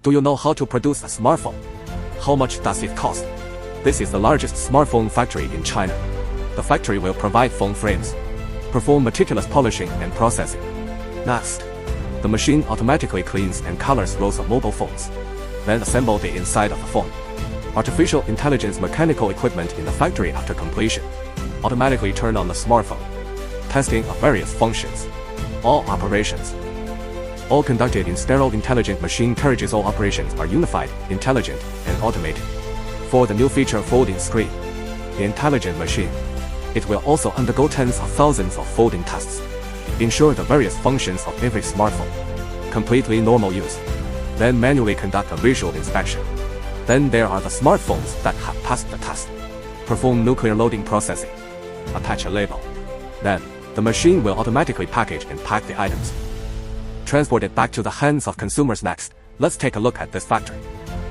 Do you know how to produce a smartphone? How much does it cost? This is the largest smartphone factory in China. The factory will provide phone frames, perform meticulous polishing and processing. Next, the machine automatically cleans and colors rows of mobile phones, then assemble the inside of the phone. Artificial intelligence mechanical equipment in the factory after completion automatically turn on the smartphone. Testing of various functions. All operations. All conducted in sterile intelligent machine carriages. All operations are unified, intelligent, and automated. For the new feature folding screen, the intelligent machine, it will also undergo tens of thousands of folding tests. Ensure the various functions of every smartphone. Completely normal use. Then manually conduct a visual inspection. Then there are the smartphones that have passed the test. Perform nuclear loading processing. Attach a label. Then, the machine will automatically package and pack the items. Transport it back to the hands of consumers. Next, let's take a look at this factory.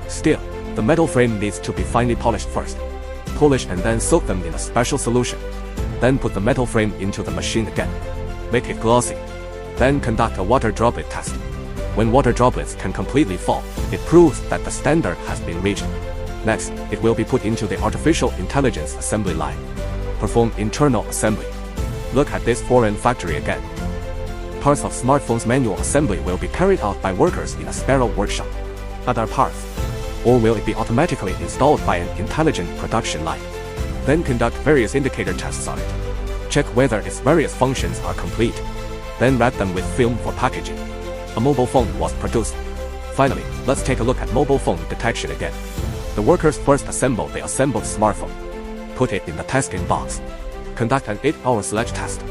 Still, the metal frame needs to be finely polished first. Polish and then soak them in a special solution. Then put the metal frame into the machine again. Make it glossy. Then conduct a water droplet test. When water droplets can completely fall, it proves that the standard has been reached. Next, it will be put into the artificial intelligence assembly line. Perform internal assembly. Look at this foreign factory again. Parts of smartphones manual assembly will be carried out by workers in a sterile workshop. Other parts, or will it be automatically installed by an intelligent production line? Then conduct various indicator tests on it. Check whether its various functions are complete. Then wrap them with film for packaging. A mobile phone was produced. Finally, let's take a look at mobile phone detection again. The workers first assemble the assembled smartphone. Put it in the testing box. Conduct an 8-hour sledge test.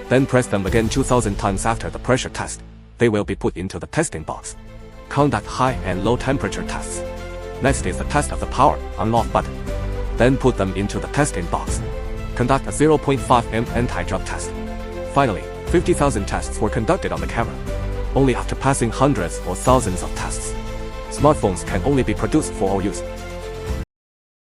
Then press them again 2000 times after the pressure test. They will be put into the testing box. Conduct high and low temperature tests. Next is the test of the power on/off button. Then put them into the testing box. Conduct a 0.5 m anti-drop test. Finally, 50,000 tests were conducted on the camera. Only after passing hundreds or thousands of tests, smartphones can only be produced for all use.